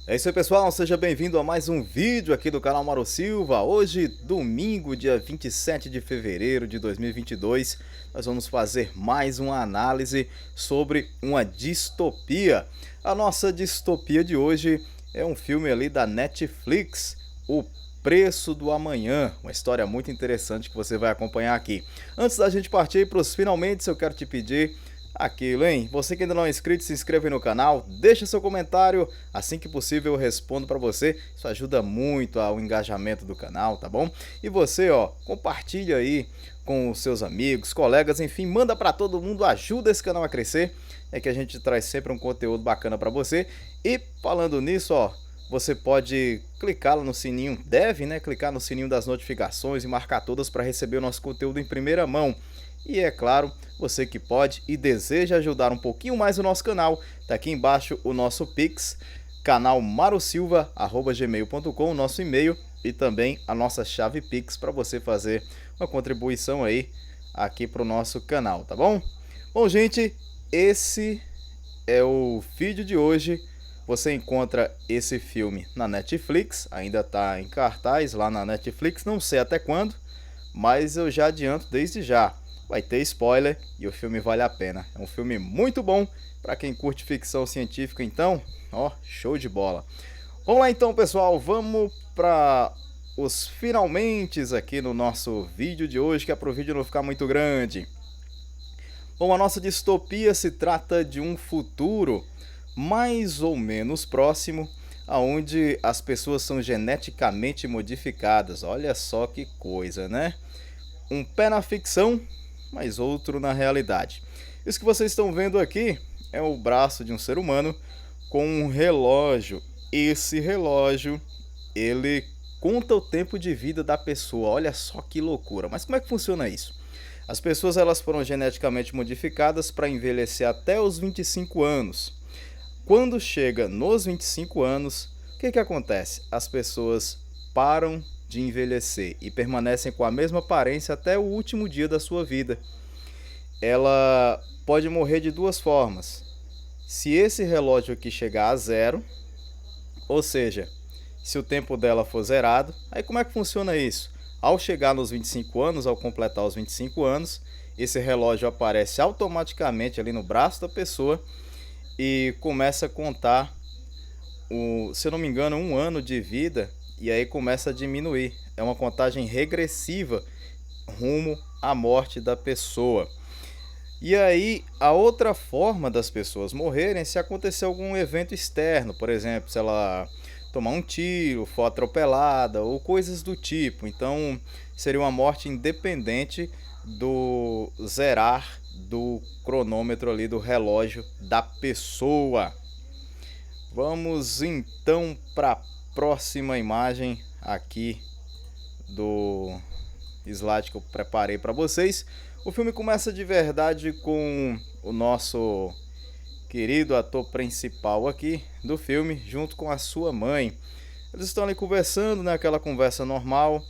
É isso aí, pessoal, seja bem-vindo a mais um vídeo aqui do canal Mauro Silva. Hoje, domingo, dia 27 de fevereiro de 2022, nós vamos fazer mais uma análise sobre uma distopia. A nossa distopia de hoje é um filme ali da Netflix, O Preço do Amanhã, uma história muito interessante que você vai acompanhar aqui. Antes da gente partir para os finalmente, eu quero te pedir aquilo, hein? Você que ainda não é inscrito, se inscreve no canal, deixa seu comentário, assim que possível eu respondo para você. Isso ajuda muito ao engajamento do canal, tá bom? E você, ó, compartilha aí com os seus amigos, colegas, enfim, manda para todo mundo, ajuda esse canal a crescer. É que a gente traz sempre um conteúdo bacana para você. E falando nisso, ó, você pode clicar no sininho, deve, né, clicar no sininho das notificações e marcar todas para receber o nosso conteúdo em primeira mão. E é claro, você que pode e deseja ajudar um pouquinho mais o nosso canal, tá aqui embaixo o nosso Pix, canal marosilva@gmail.com, o nosso e-mail e também a nossa chave Pix para você fazer uma contribuição aí aqui para o nosso canal, tá bom? Bom, gente, esse é o vídeo de hoje. Você encontra esse filme na Netflix, ainda está em cartaz lá na Netflix, não sei até quando, mas eu já adianto desde já. Vai ter spoiler e o filme vale a pena. É um filme muito bom para quem curte ficção científica, então, ó, show de bola. Vamos lá então, pessoal, vamos para os finalmente aqui no nosso vídeo de hoje, que é para o vídeo não ficar muito grande. Bom, a nossa distopia se trata de um futuro mais ou menos próximo, onde as pessoas são geneticamente modificadas. Olha só que coisa, né? Um pé na ficção, mas outro na realidade. Isso que vocês estão vendo aqui é o braço de um ser humano com um relógio. Esse relógio, ele conta o tempo de vida da pessoa. Olha só que loucura. Mas como é que funciona isso? As pessoas elas foram geneticamente modificadas para envelhecer até os 25 anos. Quando chega nos 25 anos, o que acontece? As pessoas param de envelhecer e permanecem com a mesma aparência até o último dia da sua vida. Ela pode morrer de duas formas. Se esse relógio aqui chegar a zero, ou seja, se o tempo dela for zerado, aí como é que funciona isso? Ao chegar nos 25 anos, ao completar os 25 anos, esse relógio aparece automaticamente ali no braço da pessoa e começa a contar, se eu não me engano, 1 ano de vida, e aí começa a diminuir. É uma contagem regressiva rumo à morte da pessoa. E aí, a outra forma das pessoas morrerem é se acontecer algum evento externo, por exemplo, se ela tomar um tiro, for atropelada ou coisas do tipo. Então, seria uma morte independente do zerar do cronômetro ali do relógio da pessoa. Vamos então para a próxima imagem aqui do slide que eu preparei para vocês. O filme começa de verdade com o nosso querido ator principal aqui do filme, junto com a sua mãe. Eles estão ali conversando, né, aquela conversa normal,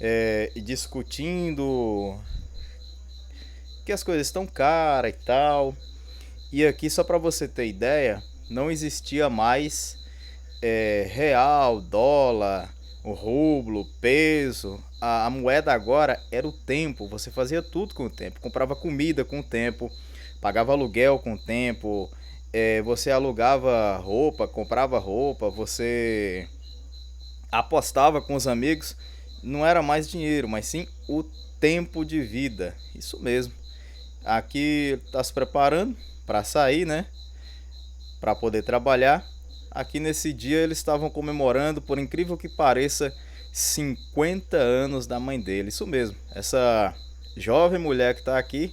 e discutindo que as coisas estão caras e tal. E aqui, só para você ter ideia, não existia mais real, dólar, o rublo, peso. A moeda agora era o tempo. Você fazia tudo com o tempo. Comprava comida com o tempo, pagava aluguel com o tempo, você alugava roupa, comprava roupa, você apostava com os amigos. Não era mais dinheiro, mas sim o tempo de vida. Isso mesmo. Aqui está se preparando para sair, né? Para poder trabalhar. Aqui nesse dia eles estavam comemorando, por incrível que pareça, 50 anos da mãe dele. Isso mesmo. Essa jovem mulher que está aqui,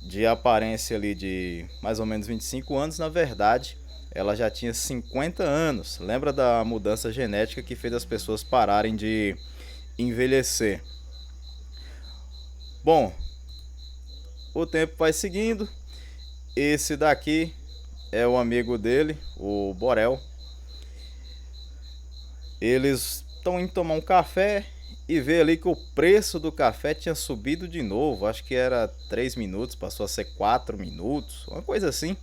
de aparência ali de mais ou menos 25 anos, na verdade, ela já tinha 50 anos. Lembra da mudança genética que fez as pessoas pararem de envelhecer? Bom, o tempo vai seguindo. Esse daqui é o amigo dele, o Borel. Eles estão indo tomar um café e vê ali que o preço do café tinha subido de novo. Acho que era 3 minutos, passou a ser 4 minutos, uma coisa assim.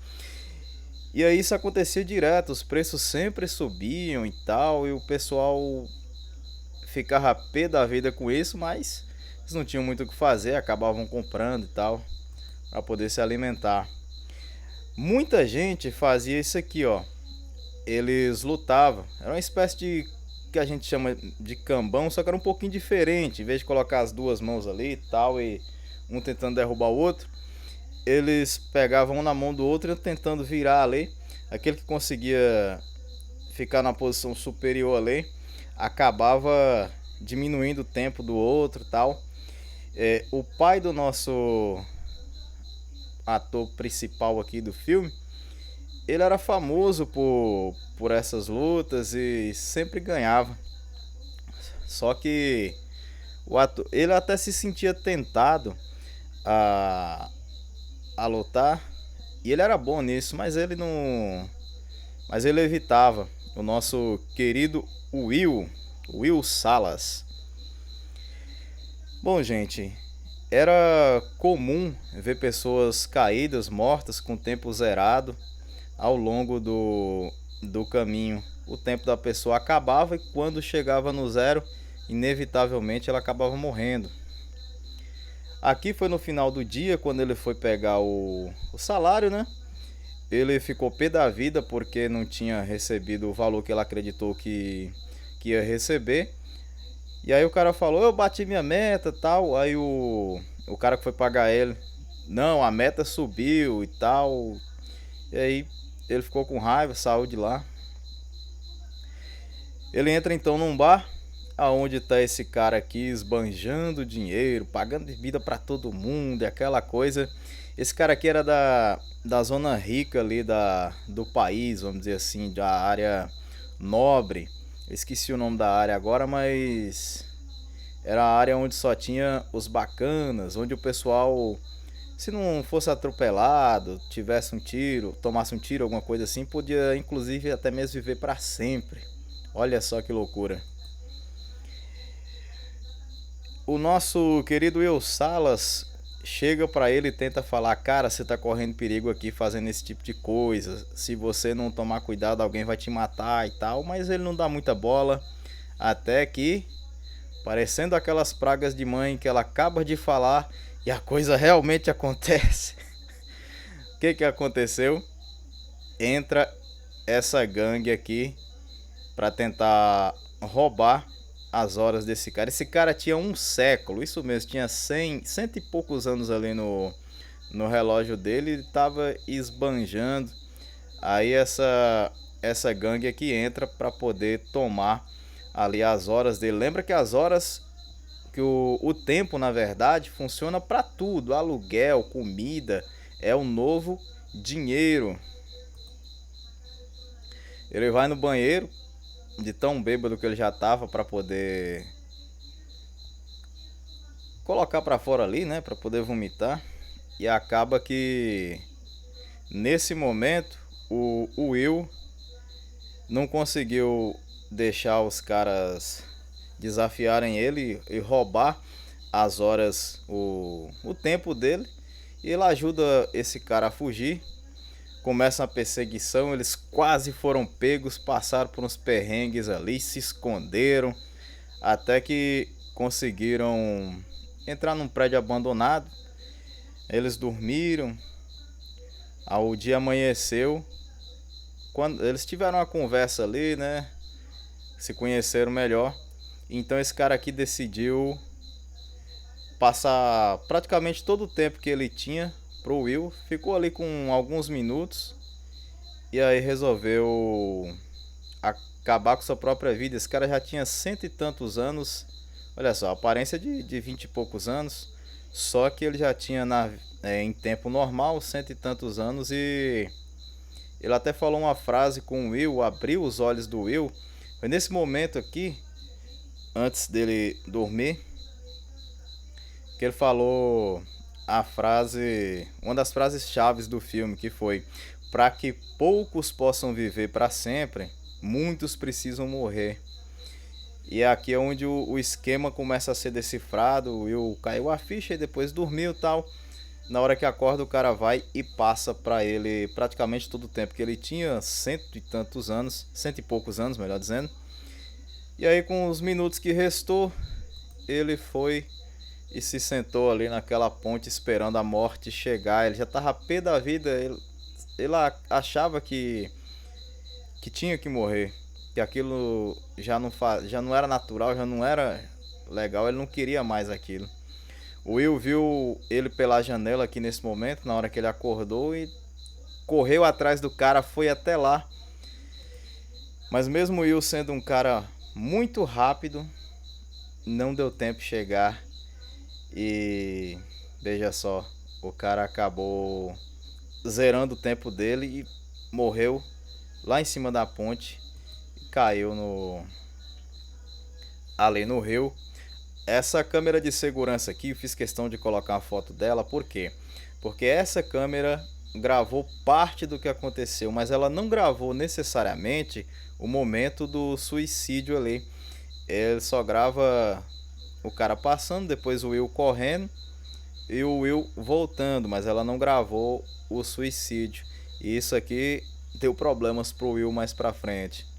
E aí isso acontecia direto, os preços sempre subiam e tal, e o pessoal ficava pé da vida com isso, mas eles não tinham muito o que fazer, acabavam comprando e tal, para poder se alimentar. Muita gente fazia isso aqui, ó. Eles lutavam. Era uma espécie de que a gente chama de cambão, só que era um pouquinho diferente. Em vez de colocar as duas mãos ali e tal, e um tentando derrubar o outro, eles pegavam um na mão do outro e tentando virar ali. Aquele que conseguia ficar na posição superior ali acabava diminuindo o tempo do outro e tal. O pai do nosso ator principal aqui do filme, ele era famoso por essas lutas e sempre ganhava. Só que o ator, ele até se sentia tentado a, a lutar e ele era bom nisso, mas ele não, mas ele evitava. O nosso querido Will Salas. Bom, gente, era comum ver pessoas caídas, mortas, com tempo zerado ao longo do caminho. O tempo da pessoa acabava e quando chegava no zero, inevitavelmente ela acabava morrendo. Aqui foi no final do dia, quando ele foi pegar o salário, né? Ele ficou pé da vida porque não tinha recebido o valor que ele acreditou que ia receber. E aí o cara falou, eu bati minha meta e tal. Aí o cara que foi pagar ele, não, a meta subiu e tal. E aí ele ficou com raiva, saiu de lá. Ele entra então num bar, aonde tá esse cara aqui esbanjando dinheiro, pagando bebida para todo mundo e aquela coisa. Esse cara aqui era da zona rica ali do país, vamos dizer assim, da área nobre. Eu esqueci o nome da área agora, mas era a área onde só tinha os bacanas, onde o pessoal, se não fosse atropelado, tivesse um tiro, tomasse um tiro, alguma coisa assim, podia inclusive até mesmo viver para sempre. Olha só que loucura. O nosso querido Will Salas chega para ele e tenta falar, cara, você tá correndo perigo aqui fazendo esse tipo de coisa. Se você não tomar cuidado, alguém vai te matar e tal. Mas ele não dá muita bola. Até que, parecendo aquelas pragas de mãe que ela acaba de falar e a coisa realmente acontece. O que aconteceu? Entra essa gangue aqui para tentar roubar as horas desse cara. Esse cara tinha um século, isso mesmo, tinha 100 e poucos anos ali no relógio dele, ele tava esbanjando. Aí essa gangue aqui entra para poder tomar ali as horas dele. Lembra que as horas, que o tempo na verdade funciona para tudo, aluguel, comida, é o novo dinheiro. Ele vai no banheiro, de tão bêbado que ele já tava, para poder colocar para fora ali, né, para poder vomitar. E acaba que nesse momento o Will não conseguiu deixar os caras desafiarem ele e roubar as horas, o tempo dele. E ele ajuda esse cara a fugir. Começa a perseguição, eles quase foram pegos, passaram por uns perrengues ali, se esconderam, até que conseguiram entrar num prédio abandonado. Eles dormiram, o dia amanheceu, quando eles tiveram uma conversa ali, né, se conheceram melhor. Então esse cara aqui decidiu passar praticamente todo o tempo que ele tinha pro Will, ficou ali com alguns minutos e aí resolveu acabar com sua própria vida. Esse cara já tinha 100 e tantos anos, olha só, aparência de 20 e poucos anos, só que ele já tinha em tempo normal 100 e tantos anos. E ele até falou uma frase com o Will, abriu os olhos do Will. Foi nesse momento aqui, antes dele dormir, que ele falou a frase, uma das frases chaves do filme, que foi: para que poucos possam viver para sempre, muitos precisam morrer. E aqui é onde o esquema começa a ser decifrado. O Will caiu a ficha e depois dormiu e tal. Na hora que acorda, o cara vai e passa pra ele praticamente todo o tempo, que ele tinha cento e tantos anos, cento e poucos anos, melhor dizendo. E aí, com os minutos que restou, ele foi e se sentou ali naquela ponte esperando a morte chegar. Ele já tava pé da vida, ele achava que tinha que morrer, que aquilo já não era natural, já não era legal, ele não queria mais aquilo. O Will viu ele pela janela aqui nesse momento, na hora que ele acordou, e correu atrás do cara, foi até lá. Mas mesmo o Will sendo um cara muito rápido, não deu tempo de chegar. E veja só, o cara acabou zerando o tempo dele e morreu lá em cima da ponte e caiu ali no rio. Essa câmera de segurança aqui, eu fiz questão de colocar uma foto dela, por quê? Porque essa câmera gravou parte do que aconteceu, mas ela não gravou necessariamente o momento do suicídio ali. Ele só grava o cara passando, depois o Will correndo e o Will voltando, mas ela não gravou o suicídio. E isso aqui deu problemas pro Will mais pra frente.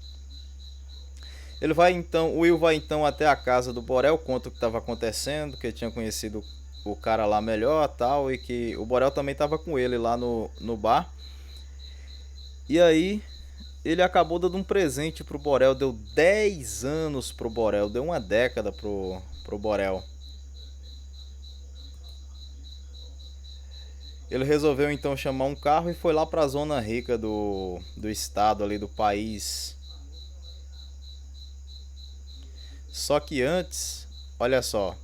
O Will vai então até a casa do Borel, conta o que estava acontecendo, que ele tinha conhecido o cara lá melhor, tal, e que o Borel também estava com ele lá no bar. E aí ele acabou dando um presente pro Borel, deu 10 anos pro Borel, deu uma década pro Borel. Ele resolveu então chamar um carro e foi lá para a zona rica do estado ali do país. Só que antes, olha só,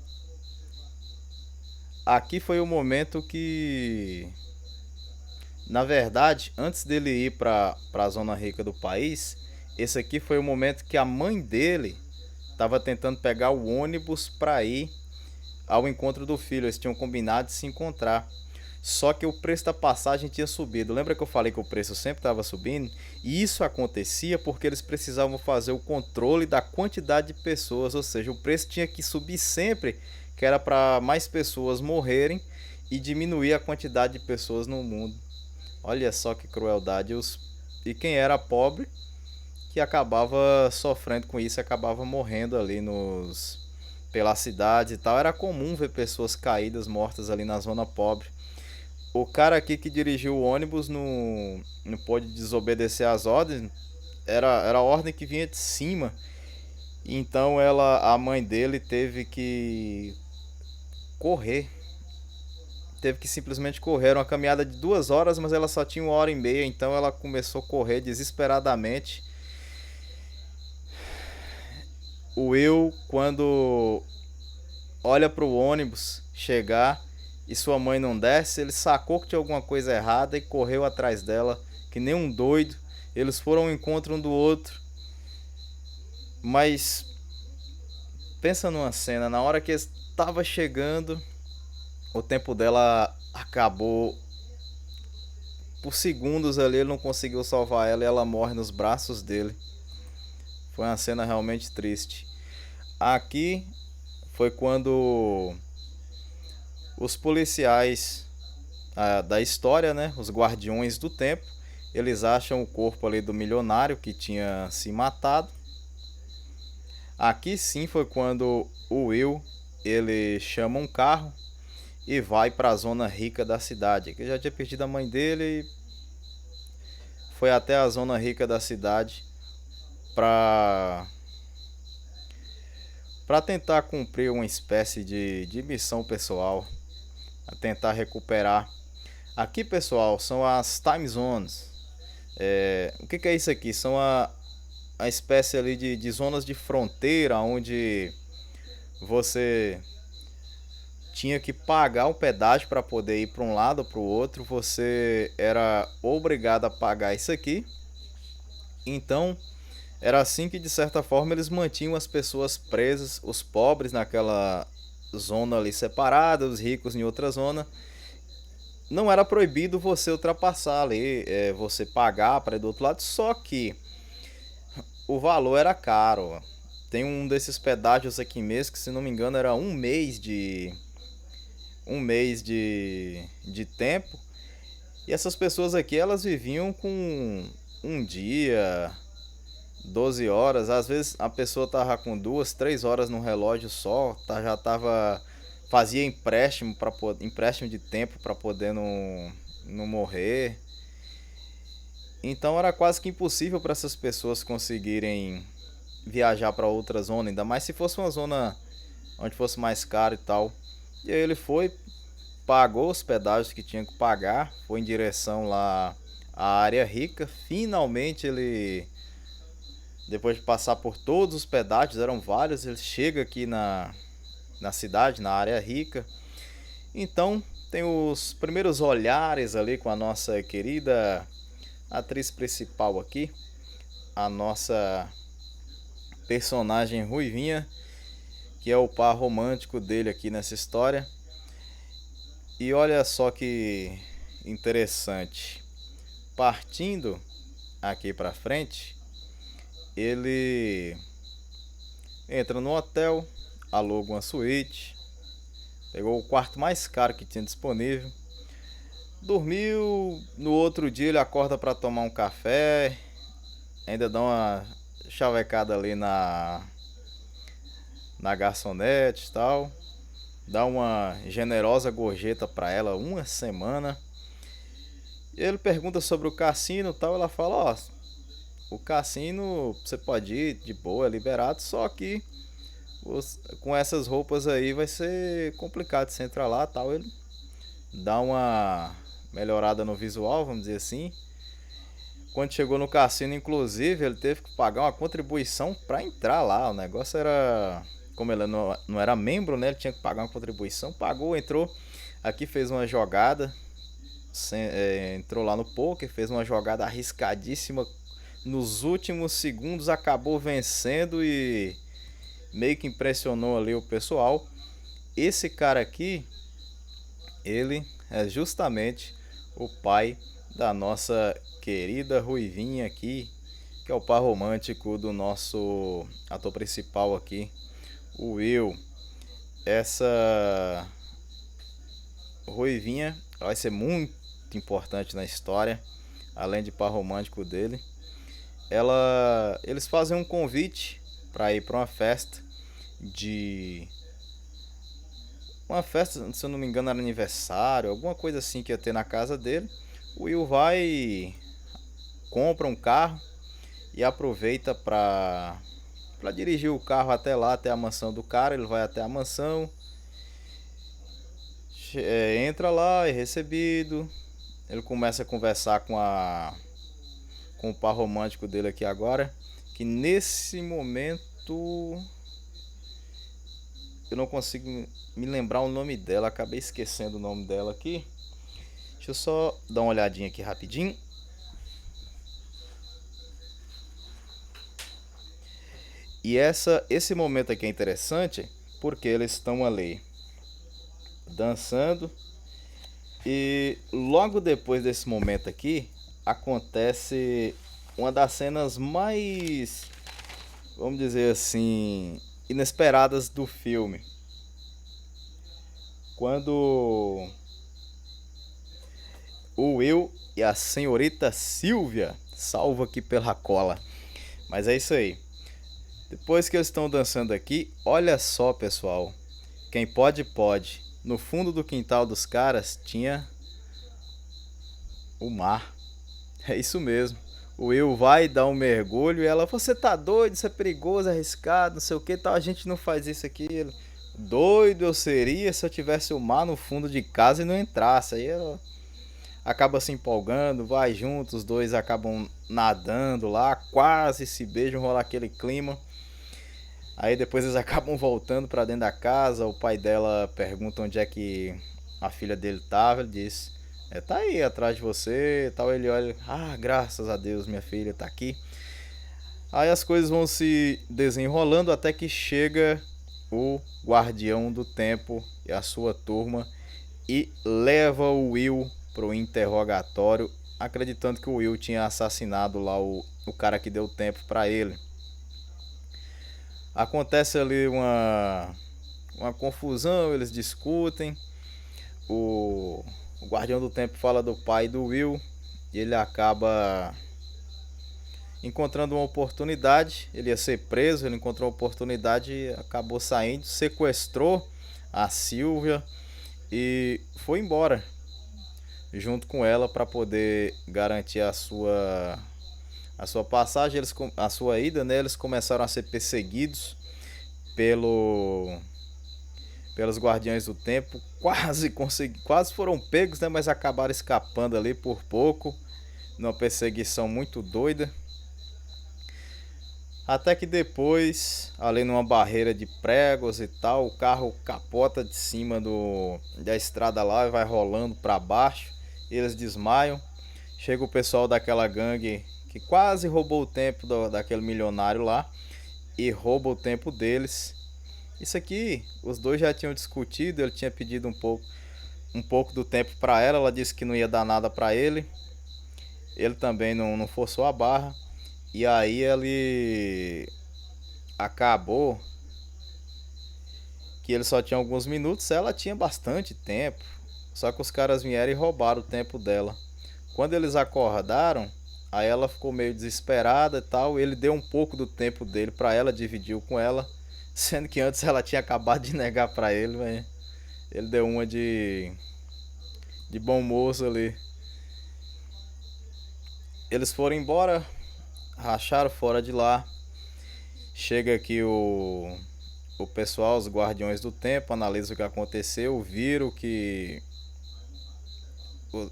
aqui foi o momento que, na verdade, antes dele ir para a zona rica do país, esse aqui foi o momento que a mãe dele estava tentando pegar o ônibus para ir ao encontro do filho. Eles tinham combinado de se encontrar. Só que o preço da passagem tinha subido. Lembra que eu falei que o preço sempre estava subindo? E isso acontecia porque eles precisavam fazer o controle da quantidade de pessoas, ou seja, o preço tinha que subir sempre, que era para mais pessoas morrerem e diminuir a quantidade de pessoas no mundo. Olha só que crueldade. E quem era pobre que acabava sofrendo com isso, acabava morrendo ali pela cidade e tal. Era comum ver pessoas caídas, mortas ali na zona pobre. O cara aqui que dirigiu o ônibus não pôde desobedecer às ordens. Era a ordem que vinha de cima. Então a mãe dele teve que correr. Teve que simplesmente correr. Era uma caminhada de 2 horas, mas ela só tinha 1 hora e meia. Então ela começou a correr desesperadamente. O Will, quando olha para o ônibus chegar e sua mãe não desce, ele sacou que tinha alguma coisa errada e correu atrás dela, que nem um doido. Eles foram ao encontro um do outro. Mas pensa numa cena, na hora que estava chegando, o tempo dela acabou. Por segundos ali ele não conseguiu salvar ela e ela morre nos braços dele. Foi uma cena realmente triste. Aqui foi quando os policiais da história, né, os guardiões do tempo, eles acham o corpo ali do milionário que tinha se matado. Aqui sim foi quando o Will, ele chama um carro e vai para a zona rica da cidade. Que já tinha perdido a mãe dele e foi até a zona rica da cidade para tentar cumprir uma espécie de missão pessoal, a tentar recuperar. Aqui, pessoal, são as time zones. O que é isso aqui? São a espécie ali de zonas de fronteira onde você tinha que pagar um pedágio para poder ir para um lado ou para o outro. Você era obrigado a pagar isso aqui. Então, era assim que, de certa forma, eles mantinham as pessoas presas, os pobres naquela zona ali separada, os ricos em outra zona. Não era proibido você ultrapassar ali, você pagar para ir do outro lado, só que o valor era caro. Tem um desses pedágios aqui mesmo que, se não me engano, era um mês um mês de tempo. E essas pessoas aqui, elas viviam com um dia, 12 horas. Às vezes a pessoa tava com 2, 3 horas no relógio só, já tava, fazia empréstimo para empréstimo de tempo para poder não morrer. Então era quase que impossível para essas pessoas conseguirem viajar para outra zona, ainda mais se fosse uma zona onde fosse mais caro e tal. E aí ele foi, pagou os pedágios que tinha que pagar, foi em direção lá à área rica. Finalmente ele, depois de passar por todos os pedágios, eram vários, ele chega aqui na cidade, na área rica. Então tem os primeiros olhares ali com a nossa querida atriz principal aqui, a nossa personagem Ruivinha, que é o par romântico dele aqui nessa história. E olha só que interessante. Partindo aqui pra frente, ele entra no hotel, aluga uma suíte, pegou o quarto mais caro que tinha disponível, dormiu. No outro dia ele acorda para tomar um café, ainda dá uma chavecada ali na garçonete e tal, dá uma generosa gorjeta para ela, uma semana. Ele pergunta sobre o cassino e tal, ela fala, ó, o cassino você pode ir de boa, é liberado, só que com essas roupas aí vai ser complicado você entrar lá, tal. Ele dá uma melhorada no visual, vamos dizer assim. Quando chegou no cassino, inclusive, ele teve que pagar uma contribuição para entrar lá. O negócio era, como ele não era membro, né, ele tinha que pagar uma contribuição, pagou, entrou aqui, fez uma jogada, entrou lá no poker, fez uma jogada arriscadíssima, nos últimos segundos acabou vencendo e meio que impressionou ali o pessoal. Esse cara aqui, ele é justamente o pai da nossa querida Ruivinha aqui, que é o par romântico do nosso ator principal aqui, o Will. Essa Ruivinha vai ser muito importante na história, além de par romântico dele. Eles fazem um convite para ir para uma festa, se eu não me engano era aniversário, alguma coisa assim que ia ter na casa dele. O Will vai, compra um carro e aproveita para dirigir o carro até lá, até a mansão do cara. Ele vai até a mansão, entra lá, é recebido. Ele começa a conversar com o par romântico dele aqui agora, que nesse momento eu não consigo me lembrar o nome dela, acabei esquecendo o nome dela aqui. Deixa eu só dar uma olhadinha aqui rapidinho. E esse momento aqui é interessante porque eles estão ali dançando e logo depois desse momento aqui acontece uma das cenas mais, vamos dizer assim, inesperadas do filme. Quando o Will e a senhorita Silvia, salvo aqui pela cola, mas é isso aí. Depois que eles estão dançando aqui, olha só, pessoal, quem pode pode. No fundo do quintal dos caras tinha o mar. É isso mesmo. O Will vai dar um mergulho e ela, você tá doido, isso é perigoso, é arriscado, não sei o que tal, a gente não faz isso aqui. Ele, doido eu seria se eu tivesse o mar no fundo de casa e não entrasse. Aí ela acaba se empolgando, vai junto, os dois acabam nadando lá, quase se beijam, rola aquele clima. Aí depois eles acabam voltando para dentro da casa, o pai dela pergunta onde é que a filha dele tava, ele diz, tá aí atrás de você, tal. Ele olha, ah, graças a Deus minha filha tá aqui. Aí as coisas vão se desenrolando até que chega o Guardião do Tempo e a sua turma e leva o Will pro interrogatório, acreditando que o Will tinha assassinado lá o cara que deu tempo para ele. Acontece ali uma confusão, eles discutem. o Guardião do Tempo fala do pai do Will e ele acaba encontrando uma oportunidade. Ele ia ser preso, ele encontrou uma oportunidade e acabou saindo, sequestrou a Sylvia e foi embora junto com ela para poder garantir a sua passagem, a sua ida, né? Eles começaram a ser perseguidos pelos Guardiões do Tempo, quase foram pegos, né? Mas acabaram escapando ali por pouco, numa perseguição muito doida. Até que depois, ali numa barreira de pregos e tal, o carro capota de cima da estrada lá e vai rolando para baixo. Eles desmaiam. Chega o pessoal daquela gangue que quase roubou o tempo daquele milionário lá e rouba o tempo deles. Isso aqui, os dois já tinham discutido, ele tinha pedido um pouco do tempo para ela, ela disse que não ia dar nada para ele. Ele também não forçou a barra. E aí ele acabou que ele só tinha alguns minutos, ela tinha bastante tempo. Só que os caras vieram e roubaram o tempo dela. Quando eles acordaram, aí ela ficou meio desesperada e tal. Ele deu um pouco do tempo dele pra ela, dividiu com ela, sendo que antes ela tinha acabado de negar pra ele, mas ele deu uma de bom moço ali. Eles foram embora, racharam fora de lá. Chega aqui o pessoal, os Guardiões do Tempo, analisa o que aconteceu, viram que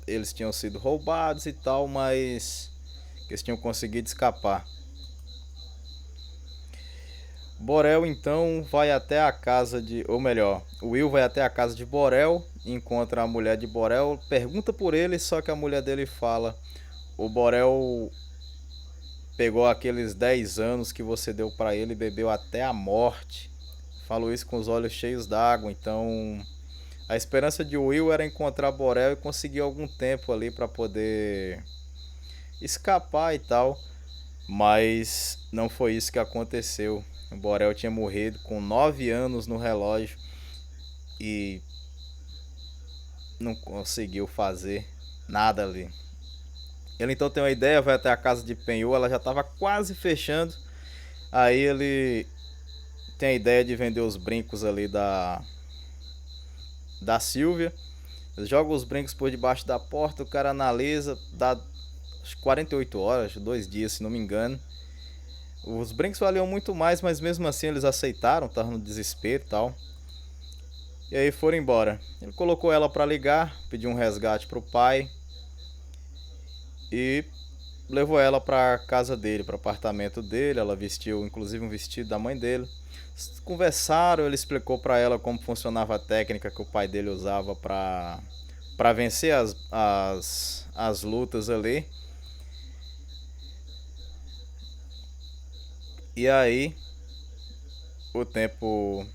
eles tinham sido roubados e tal, mas que eles tinham conseguido escapar. Borel então vai até a casa ou melhor, o Will vai até a casa de Borel, encontra a mulher de Borel, pergunta por ele, só que a mulher dele fala: o Borel pegou aqueles 10 anos que você deu pra ele e bebeu até a morte. Falou isso com os olhos cheios d'água. Então a esperança de Will era encontrar Borel e conseguir algum tempo ali para poder escapar e tal. Mas não foi isso que aconteceu. O Borel tinha morrido com 9 anos no relógio e não conseguiu fazer nada ali. Ele então tem uma ideia, vai até a casa de penhor, ela já estava quase fechando. Aí ele tem a ideia de vender os brincos ali da Sylvia. Ele joga os brincos por debaixo da porta, o cara analisa, dá 48 horas, 2 dias se não me engano. Os brincos valiam muito mais, mas mesmo assim eles aceitaram, estavam no desespero e tal. E aí foram embora. Ele colocou ela para ligar, pediu um resgate pro pai e levou ela para casa dele, para o apartamento dele. Ela vestiu inclusive um vestido da mãe dele. Conversaram, ele explicou para ela como funcionava a técnica que o pai dele usava para vencer as lutas ali. E aí o tempo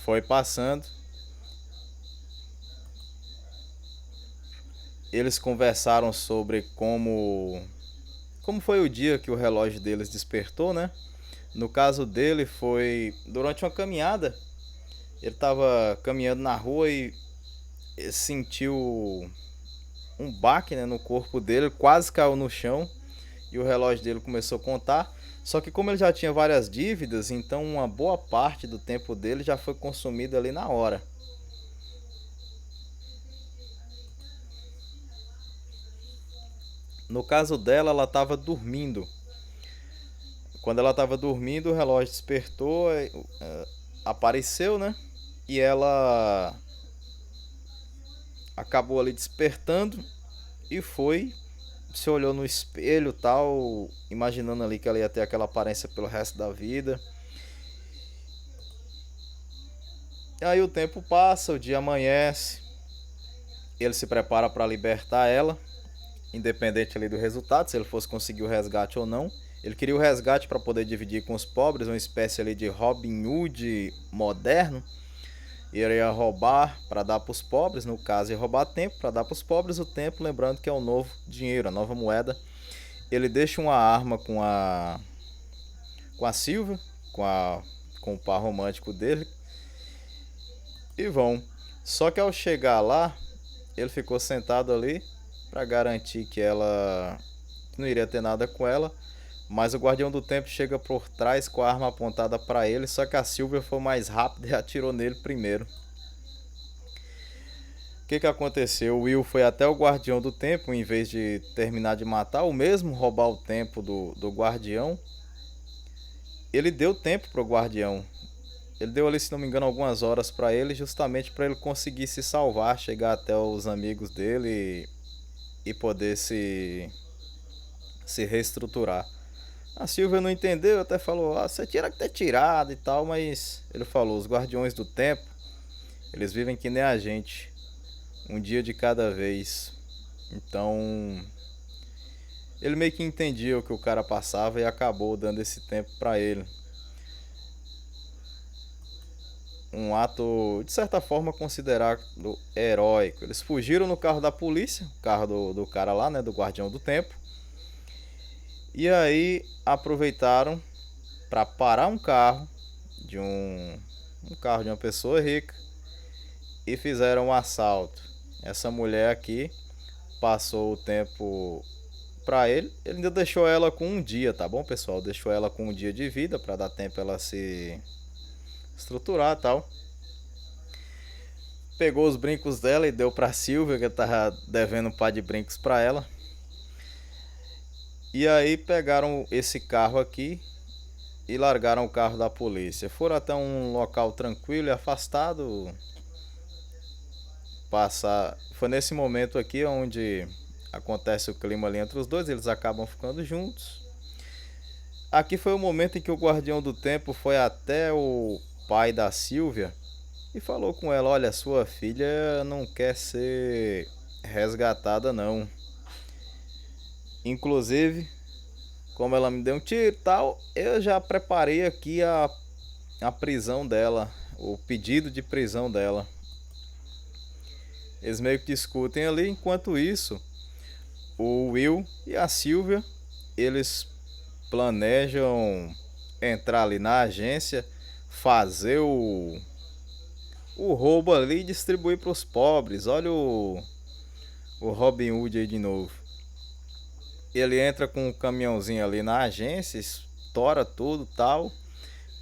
foi passando. Eles conversaram sobre como foi o dia que o relógio deles despertou, né? No caso dele foi durante uma caminhada. Ele estava caminhando na rua e sentiu um baque, né, no corpo dele, quase caiu no chão e o relógio dele começou a contar. Só que como ele já tinha várias dívidas, então uma boa parte do tempo dele já foi consumido ali na hora. No caso dela, ela estava dormindo. Quando ela estava dormindo, o relógio despertou, apareceu, né? E ela acabou ali despertando e se olhou no espelho, tal, imaginando ali que ela ia ter aquela aparência pelo resto da vida. E aí o tempo passa, o dia amanhece, ele se prepara para libertar ela, independente ali do resultado, se ele fosse conseguir o resgate ou não. Ele queria o resgate para poder dividir com os pobres, uma espécie ali de Robin Hood moderno. Ele ia roubar para dar para os pobres, no caso ia roubar tempo para dar para os pobres o tempo, lembrando que é o novo dinheiro, a nova moeda. Ele deixa uma arma com a Sylvia, com o par romântico dele, e vão. Só que ao chegar lá, ele ficou sentado ali para garantir que ela não iria ter nada com ela. Mas o Guardião do Tempo chega por trás com a arma apontada para ele, só que a Sylvia foi mais rápida e atirou nele primeiro. O que aconteceu? O Will foi até o Guardião do Tempo, em vez de terminar de matar, ou mesmo roubar o tempo do Guardião. Ele deu tempo pro Guardião. Ele deu ali, se não me engano, algumas horas para ele, justamente para ele conseguir se salvar, chegar até os amigos dele e poder se reestruturar. A Silvia não entendeu, até falou, você tinha que ter tirado e tal, mas ele falou, os Guardiões do Tempo, eles vivem que nem a gente, um dia de cada vez. Então, ele meio que entendia o que o cara passava e acabou dando esse tempo pra ele. Um ato, de certa forma, considerado heróico. Eles fugiram no carro da polícia, o carro do cara lá, né, do Guardião do Tempo. E aí aproveitaram para parar um carro de um carro de uma pessoa rica e fizeram um assalto. Essa mulher aqui passou o tempo para ele ainda deixou ela com um dia, tá bom, pessoal? Deixou ela com um dia de vida para dar tempo ela se estruturar e tal. Pegou os brincos dela e deu pra Silvia, que tava devendo um par de brincos pra ela. E aí pegaram esse carro aqui e largaram o carro da polícia. Foram até um local tranquilo e afastado. Foi nesse momento aqui onde acontece o clima ali entre os dois, eles acabam ficando juntos. Aqui foi o momento em que o Guardião do Tempo foi até o pai da Silvia e falou com ela, olha, sua filha não quer ser resgatada não. Inclusive, como ela me deu um tiro e tal, eu já preparei aqui a prisão dela, o pedido de prisão dela. Eles meio que discutem ali, enquanto isso, o Will e a Sylvia, eles planejam entrar ali na agência, fazer o roubo ali e distribuir para os pobres. Olha o Robin Hood aí de novo. Ele entra com um caminhãozinho ali na agência, estoura tudo tal,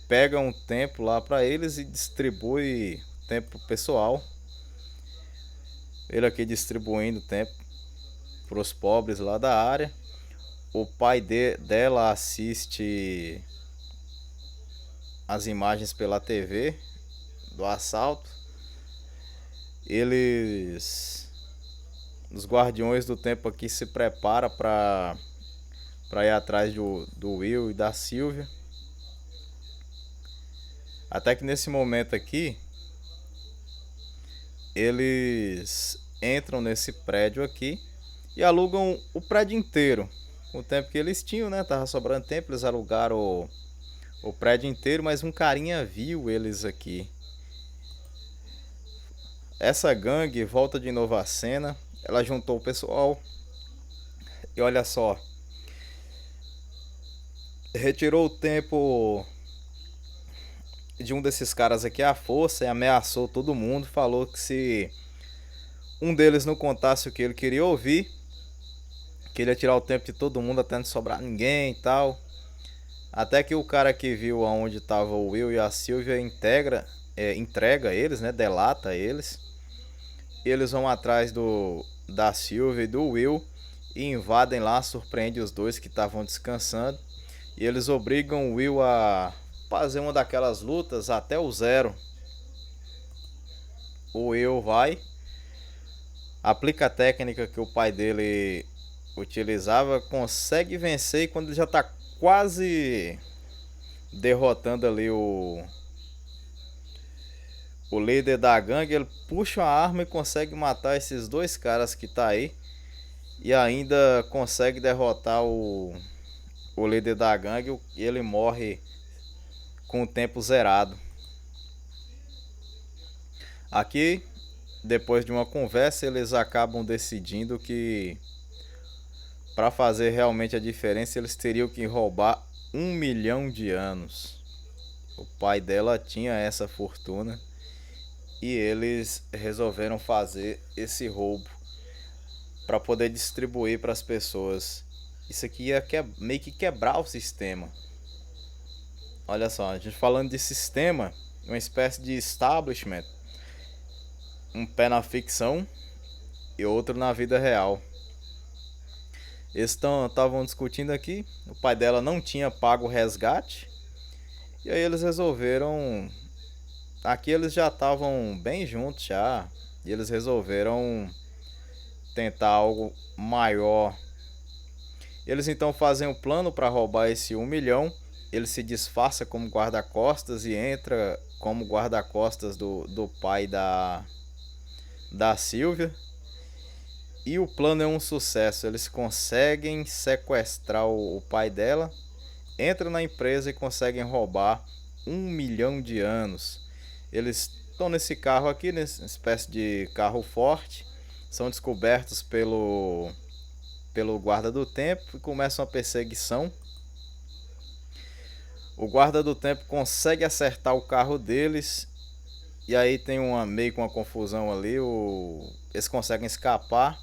pega um tempo lá para eles e distribui tempo pro pessoal. Ele aqui distribuindo tempo para os pobres lá da área. O pai dela assiste as imagens pela TV do assalto. Os Guardiões do Tempo aqui se preparam para ir atrás do Will e da Sylvia. Até que nesse momento aqui, eles entram nesse prédio aqui e alugam o prédio inteiro. Com o tempo que eles tinham, né? Tava sobrando tempo, eles alugaram o prédio inteiro, mas um carinha viu eles aqui. Essa gangue volta de novo à cena. Ela juntou o pessoal. E olha só. Retirou o tempo de um desses caras aqui à força e ameaçou todo mundo. Falou que se um deles não contasse o que ele queria ouvir, que ele ia tirar o tempo de todo mundo até não sobrar ninguém e tal. Até que o cara que viu aonde estava o Will e a Sylvia entrega eles, né? Delata eles. E eles vão atrás da Sylvia e do Will e invadem lá, surpreendem os dois que estavam descansando. E eles obrigam o Will a fazer uma daquelas lutas até o zero. O Will vai, aplica a técnica que o pai dele utilizava, consegue vencer e quando ele já está quase derrotando ali o líder da gangue, ele puxa a arma e consegue matar esses dois caras que tá aí e ainda consegue derrotar o líder da gangue e ele morre com o tempo zerado. Aqui, depois de uma conversa, eles acabam decidindo que para fazer realmente a diferença eles teriam que roubar 1 milhão de anos. O pai dela tinha essa fortuna e eles resolveram fazer esse roubo para poder distribuir para as pessoas. Isso aqui ia meio que quebrar o sistema. Olha só, a gente falando de sistema, uma espécie de establishment, um pé na ficção e outro na vida real. Eles estavam discutindo aqui, o pai dela não tinha pago o resgate, e aí eles resolveram. Aqui eles já estavam bem juntos já, e eles resolveram tentar algo maior. Eles então fazem um plano para roubar esse 1 milhão. Ele se disfarça como guarda-costas e entra como guarda-costas do pai da Silvia. E o plano é um sucesso. Eles conseguem sequestrar o pai dela, entram na empresa e conseguem roubar 1 milhão de anos. Eles estão nesse carro aqui, nessa espécie de carro forte, são descobertos pelo guarda do tempo e começa uma perseguição. O guarda do tempo consegue acertar o carro deles e aí tem meio que uma confusão ali. Eles conseguem escapar.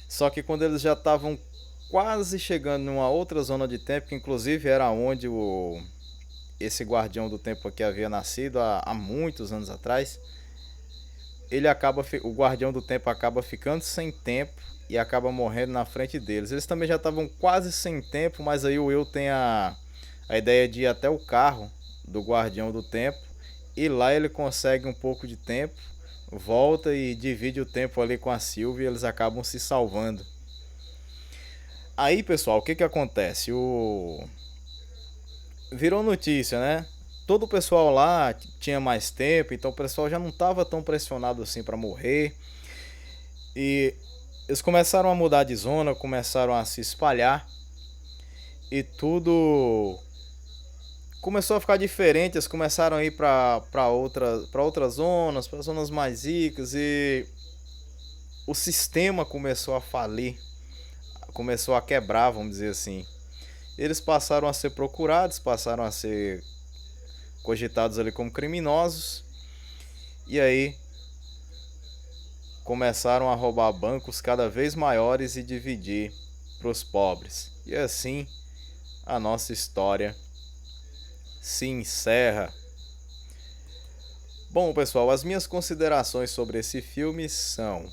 Só que quando eles já estavam quase chegando numa outra zona de tempo, que inclusive era onde esse guardião do tempo aqui havia nascido há muitos anos atrás, o guardião do tempo acaba ficando sem tempo e acaba morrendo na frente deles. Eles também já estavam quase sem tempo, mas aí o Will tem a ideia de ir até o carro do guardião do tempo e lá ele consegue um pouco de tempo, volta e divide o tempo ali com a Sylvie e eles acabam se salvando. Aí, pessoal, o que acontece? Virou notícia, né? Todo o pessoal lá tinha mais tempo, então o pessoal já não estava tão pressionado assim para morrer. E eles começaram a mudar de zona, começaram a se espalhar e tudo começou a ficar diferente. Eles começaram a ir para outras zonas, para zonas mais ricas, e o sistema começou a falir, começou a quebrar, vamos dizer assim. Eles passaram a ser procurados, passaram a ser cogitados ali como criminosos, e aí começaram a roubar bancos cada vez maiores e dividir para os pobres. E assim a nossa história se encerra. Bom, pessoal, as minhas considerações sobre esse filme são: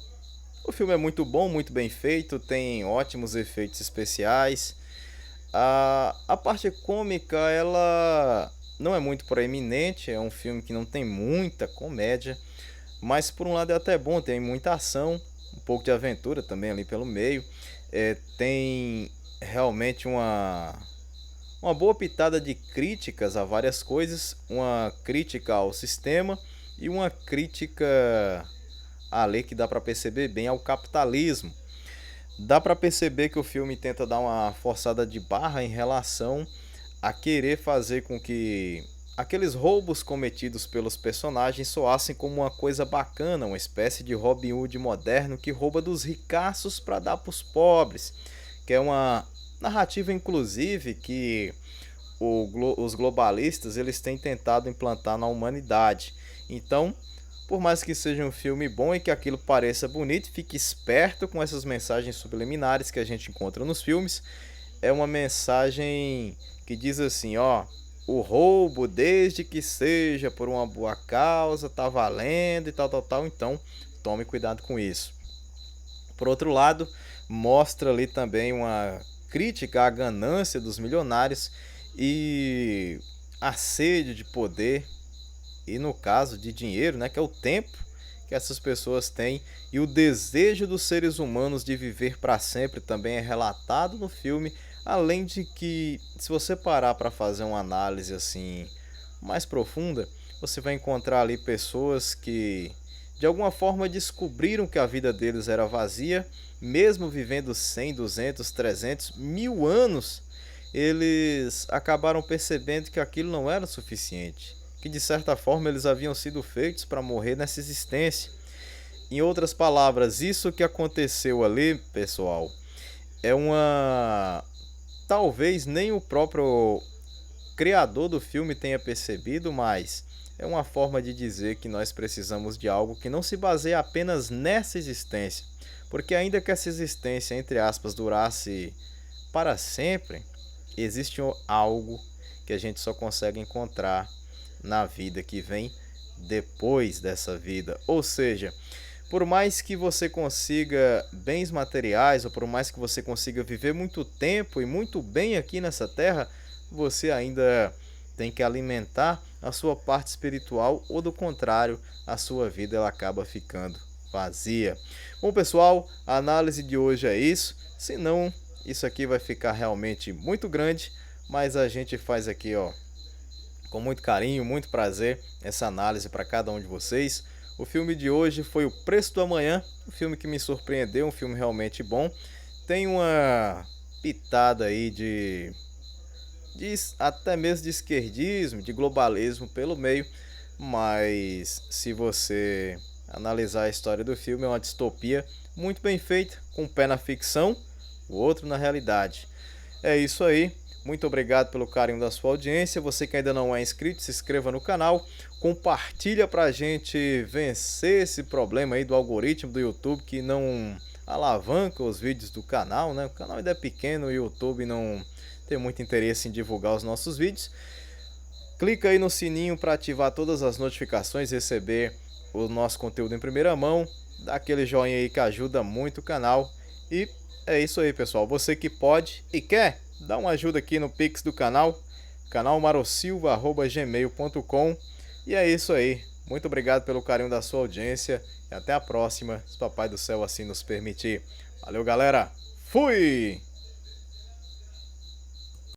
o filme é muito bom, muito bem feito, tem ótimos efeitos especiais. A parte cômica, ela não é muito proeminente, é um filme que não tem muita comédia, mas por um lado é até bom, tem muita ação, um pouco de aventura também ali pelo meio. Tem realmente uma boa pitada de críticas a várias coisas, uma crítica ao sistema e uma crítica à lei que dá para perceber bem ao capitalismo. Dá para perceber que o filme tenta dar uma forçada de barra em relação a querer fazer com que aqueles roubos cometidos pelos personagens soassem como uma coisa bacana, uma espécie de Robin Hood moderno que rouba dos ricaços para dar para os pobres, que é uma narrativa inclusive que os globalistas eles têm tentado implantar na humanidade. Então, por mais que seja um filme bom e que aquilo pareça bonito, fique esperto com essas mensagens subliminares que a gente encontra nos filmes. É uma mensagem que diz assim, ó: o roubo, desde que seja por uma boa causa, tá valendo e tal, então tome cuidado com isso. Por outro lado, mostra ali também uma crítica à ganância dos milionários e a sede de poder, e no caso de dinheiro, né, que é o tempo que essas pessoas têm, e o desejo dos seres humanos de viver para sempre também é relatado no filme. Além de que, se você parar para fazer uma análise assim mais profunda, você vai encontrar ali pessoas que de alguma forma descobriram que a vida deles era vazia, mesmo vivendo 100, 200, 300, 1000 anos, eles acabaram percebendo que aquilo não era o suficiente, que de certa forma eles haviam sido feitos para morrer nessa existência. Em outras palavras, isso que aconteceu ali, pessoal, é uma... talvez nem o próprio criador do filme tenha percebido, mas é uma forma de dizer que nós precisamos de algo que não se baseia apenas nessa existência, porque ainda que essa existência, entre aspas, durasse para sempre, existe algo que a gente só consegue encontrar na vida que vem depois dessa vida. Ou seja, por mais que você consiga bens materiais, ou por mais que você consiga viver muito tempo e muito bem aqui nessa terra, você ainda tem que alimentar a sua parte espiritual, ou do contrário, a sua vida ela acaba ficando vazia. Bom, pessoal, a análise de hoje é isso. Se não, isso aqui vai ficar realmente muito grande, mas a gente faz aqui, ó, com muito carinho, muito prazer, essa análise para cada um de vocês. O filme de hoje foi O Preço do Amanhã, um filme que me surpreendeu, um filme realmente bom. Tem uma pitada aí de até mesmo de esquerdismo, de globalismo pelo meio, mas se você analisar a história do filme, é uma distopia muito bem feita, com um pé na ficção, o outro na realidade. É isso aí. Muito obrigado pelo carinho da sua audiência. Você que ainda não é inscrito, se inscreva no canal. Compartilha pra gente vencer esse problema aí do algoritmo do YouTube que não alavanca os vídeos do canal, né? O canal ainda é pequeno, o YouTube não tem muito interesse em divulgar os nossos vídeos. Clica aí no sininho para ativar todas as notificações, receber o nosso conteúdo em primeira mão. Dá aquele joinha aí que ajuda muito o canal. E é isso aí, pessoal. Você que pode e quer, dá uma ajuda aqui no Pix do canal, canalmarosilva@gmail.com. E é isso aí. Muito obrigado pelo carinho da sua audiência e até a próxima, se Papai do Céu assim nos permitir. Valeu, galera. Fui!